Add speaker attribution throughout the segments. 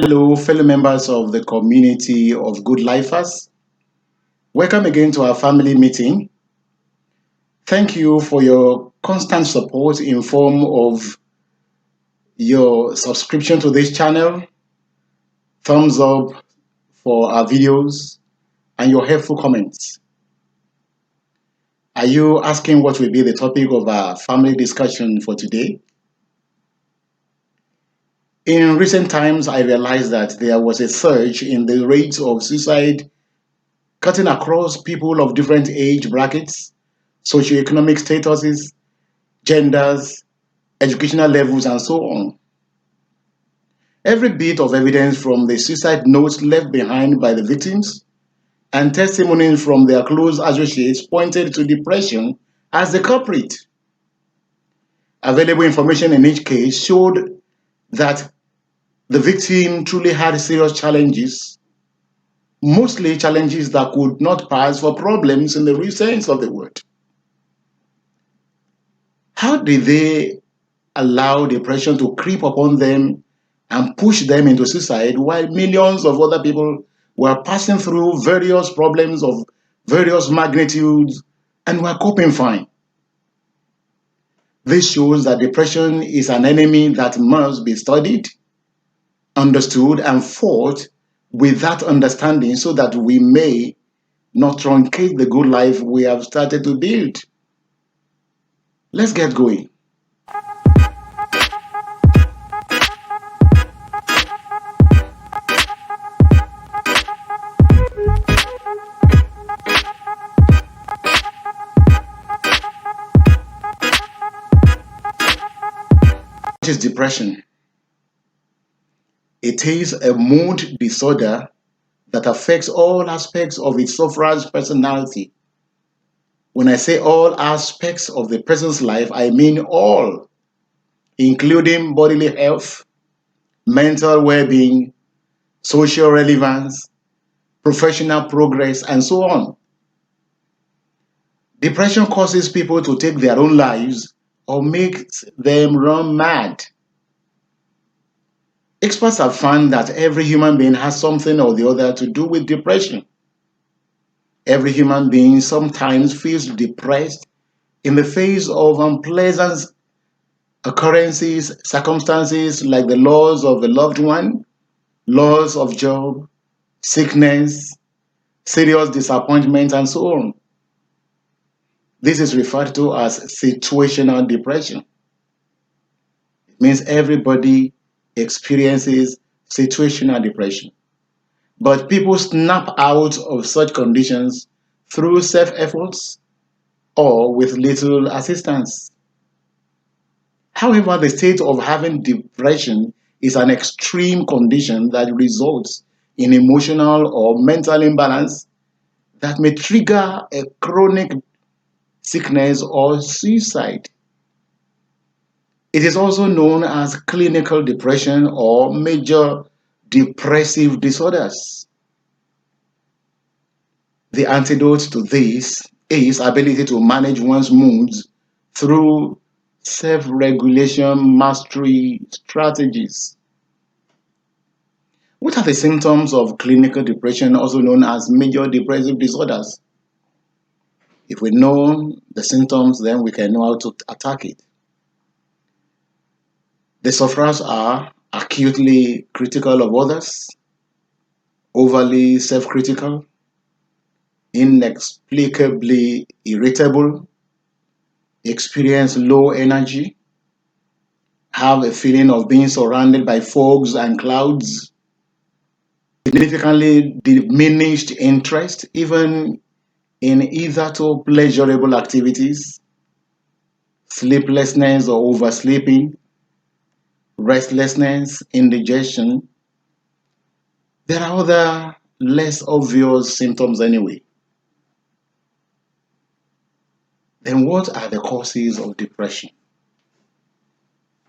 Speaker 1: Hello, fellow members of the community of good lifers. Welcome again to our family meeting. Thank you for your constant support in form of your subscription to this channel, thumbs up for our videos, and your helpful comments. Are you asking what will be the topic of our family discussion for today? In recent times, I realized that there was a surge in the rates of suicide cutting across people of different age brackets, socioeconomic statuses, genders, educational levels, and so on. Every bit of evidence from the suicide notes left behind by the victims and testimonies from their close associates pointed to depression as the culprit. Available information in each case showed that the victim truly had serious challenges, mostly challenges that could not pass for problems in the real sense of the word. How did they allow depression to creep upon them and push them into suicide while millions of other people were passing through various problems of various magnitudes and were coping fine? This shows that depression is an enemy that must be studied, understood, and fought with that understanding so that we may not truncate the good life we have started to build. Let's get going. What is depression? It is a mood disorder that affects all aspects of its sufferer's personality. When I say all aspects of the person's life, I mean all, including bodily health, mental well-being, social relevance, professional progress, and so on. Depression causes people to take their own lives or makes them run mad. Experts have found that every human being has something or the other to do with depression. Every human being sometimes feels depressed in the face of unpleasant occurrences, circumstances like the loss of a loved one, loss of job, sickness, serious disappointment, and so on. This is referred to as situational depression. It means everybody experiences situational depression. But people snap out of such conditions through self-efforts or with little assistance. However, the state of having depression is an extreme condition that results in emotional or mental imbalance that may trigger a chronic sickness or suicide. It is also known as clinical depression or major depressive disorders. The antidote to this is ability to manage one's moods through self-regulation mastery strategies. What are the symptoms of clinical depression, also known as major depressive disorders? If we know the symptoms, then we can know how to attack it. The sufferers are acutely critical of others, overly self-critical, inexplicably irritable, experience low energy, have a feeling of being surrounded by fogs and clouds, significantly diminished interest even in hitherto pleasurable activities, sleeplessness or oversleeping, restlessness, indigestion. There are other less obvious symptoms anyway. Then what are the causes of depression?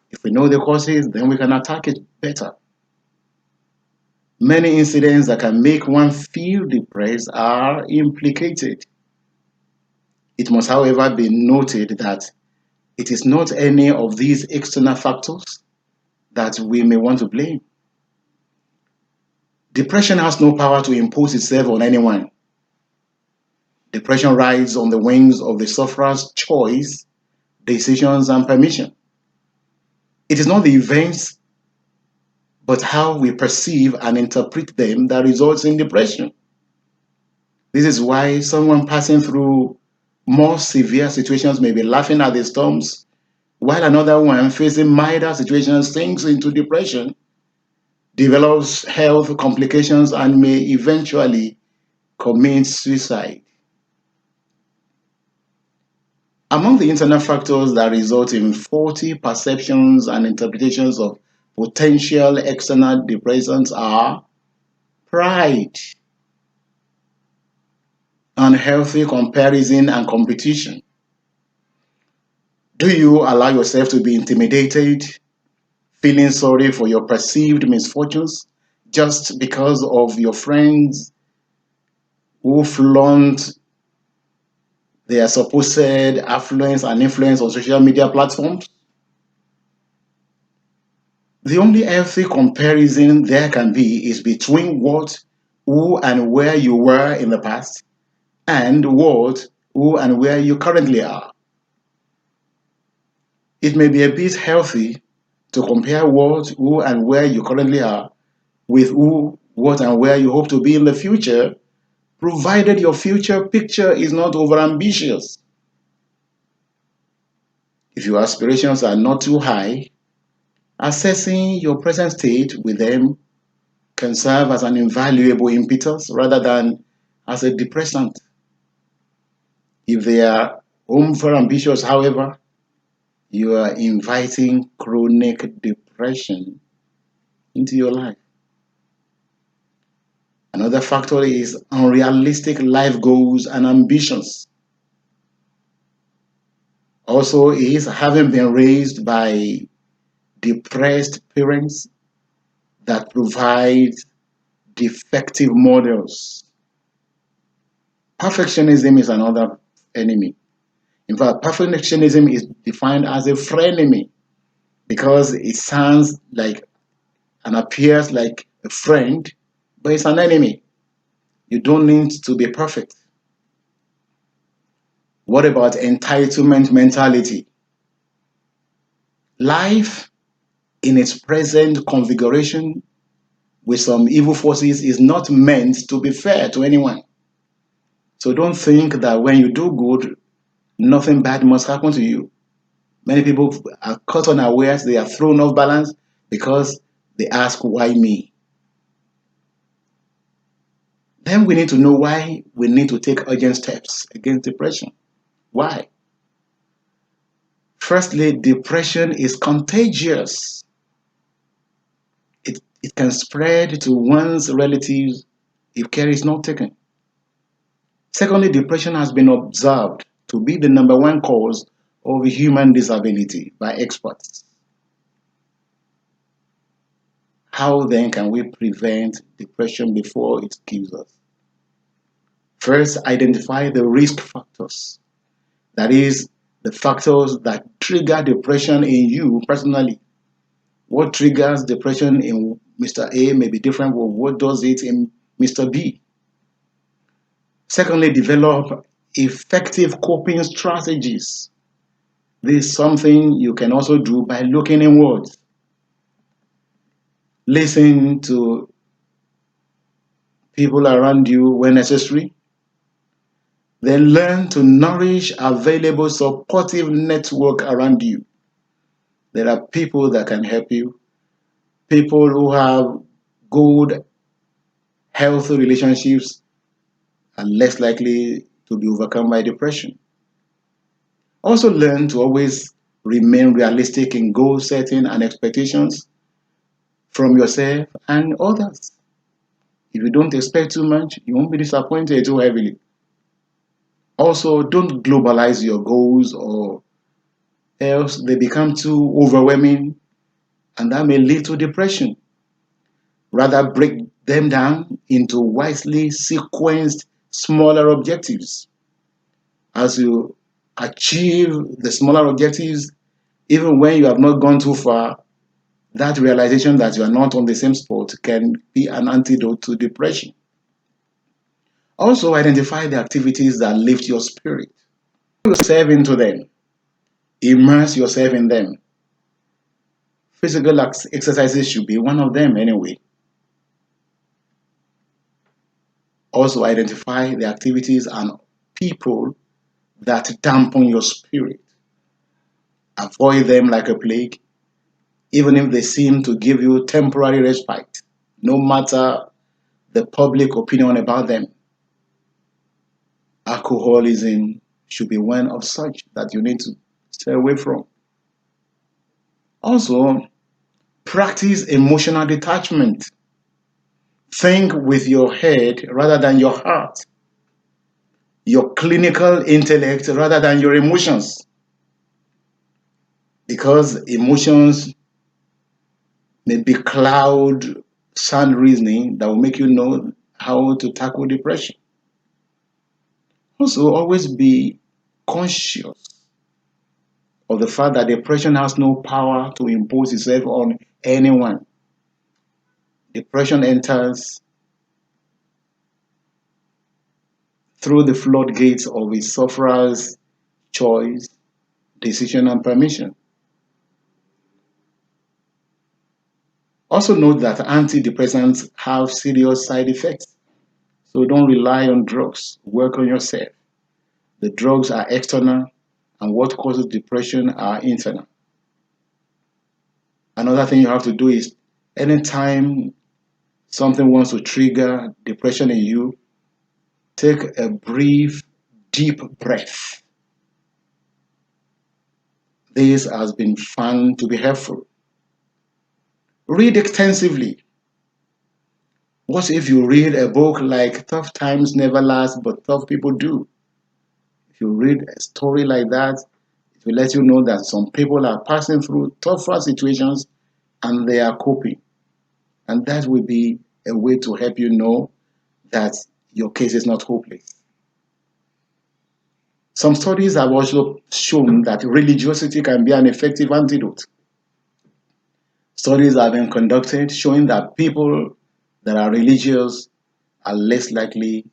Speaker 1: If we know the causes, then we can attack it better. Many incidents that can make one feel depressed are implicated. It must, however, be noted that it is not any of these external factors that we may want to blame. Depression has no power to impose itself on anyone. Depression rides on the wings of the sufferer's choice, decisions, and permission. It is not the events, but how we perceive and interpret them that results in depression. This is why someone passing through more severe situations may be laughing at the storms, while another one facing milder situations sinks into depression, develops health complications, and may eventually commit suicide. Among the internal factors that result in faulty perceptions and interpretations of potential external depressants are pride, unhealthy comparison and competition. Do you allow yourself to be intimidated, feeling sorry for your perceived misfortunes just because of your friends who flaunt their supposed affluence and influence on social media platforms? The only healthy comparison there can be is between what, who, and where you were in the past and what, who, and where you currently are. It may be a bit healthy to compare what, who, and where you currently are with who, what, and where you hope to be in the future, provided your future picture is not overambitious. If your aspirations are not too high, assessing your present state with them can serve as an invaluable impetus rather than as a depressant. If they are overambitious, however, you are inviting chronic depression into your life. Another factor is unrealistic life goals and ambitions. Also, is having been raised by depressed parents that provide defective models. Perfectionism is another enemy. In fact, perfectionism is defined as a frenemy because it sounds like and appears like a friend, but it's an enemy. You don't need to be perfect. What about entitlement mentality? Life in its present configuration with some evil forces is not meant to be fair to anyone. So don't think that when you do good, nothing bad must happen to you. Many people are caught unawares, they are thrown off balance because they ask, why me? Then we need to know why we need to take urgent steps against depression. Why? Firstly, depression is contagious. It can spread to one's relatives if care is not taken. Secondly, depression has been observed to be the number one cause of human disability by experts. How then can we prevent depression before it kills us? First, identify the risk factors. That is, the factors that trigger depression in you personally. What triggers depression in Mr. A may be different from what does it in Mr. B. Secondly, develop effective coping strategies. This is something you can also do by looking inwards. Listen to people around you when necessary. Then learn to nourish available supportive network around you. There are people that can help you, people who have good, healthy relationships are less likely to be overcome by depression. Also learn to always remain realistic in goal setting and expectations from yourself and others. If you don't expect too much, you won't be disappointed too heavily. Also, don't globalize your goals or else they become too overwhelming and that may lead to depression. Rather, break them down into wisely sequenced smaller objectives. As you achieve the smaller objectives, even when you have not gone too far, That realization that you are not on the same spot can be an antidote to depression. Also, identify the activities that lift your spirit. Put yourself into them. Immerse yourself in them. Physical exercises should be one of them anyway. Also, identify the activities and people that dampen your spirit. Avoid them like a plague, even if they seem to give you temporary respite, no matter the public opinion about them. Alcoholism should be one of such that you need to stay away from. Also, practice emotional detachment. Think with your head rather than your heart, your clinical intellect rather than your emotions. Because emotions may be cloud sound reasoning that will make you know how to tackle depression. Also, always be conscious of the fact that depression has no power to impose itself on anyone. Depression enters through the floodgates of its sufferer's choice, decision, and permission. Also note that antidepressants have serious side effects, so don't rely on drugs. Work on yourself. The drugs are external, and what causes depression are internal. Another thing you have to do is anytime something wants to trigger depression in you, take a brief, deep breath. This has been found to be helpful. Read extensively. What if you read a book like Tough Times Never Last, but Tough People Do? If you read a story like that, it will let you know that some people are passing through tougher situations and they are coping. And that will be a way to help you know that your case is not hopeless. Some studies have also shown that religiosity can be an effective antidote. Studies have been conducted showing that people that are religious are less likely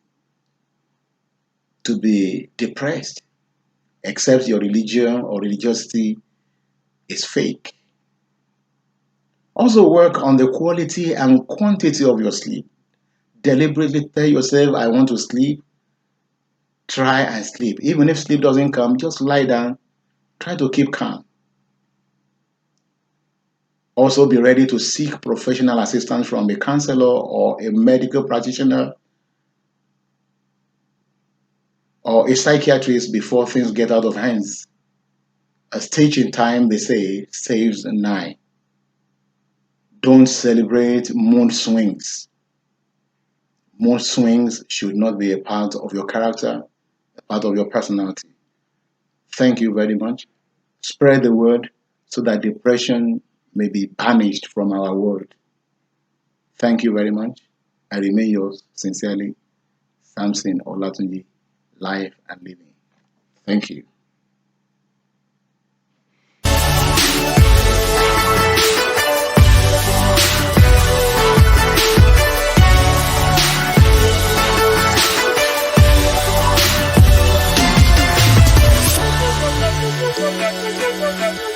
Speaker 1: to be depressed, except your religion or religiosity is fake. Also work on the quality and quantity of your sleep. Deliberately tell yourself, I want to sleep. Try and sleep. Even if sleep doesn't come, just lie down. Try to keep calm. Also be ready to seek professional assistance from a counselor or a medical practitioner or a psychiatrist before things get out of hands. A stitch in time, they say, saves a nine. Don't celebrate mood swings. Mood swings should not be a part of your character, a part of your personality. Thank you very much. Spread the word so that depression may be banished from our world. Thank you very much. I remain yours sincerely, Samson Olatunji, life and living. Thank you.
Speaker 2: Thank you.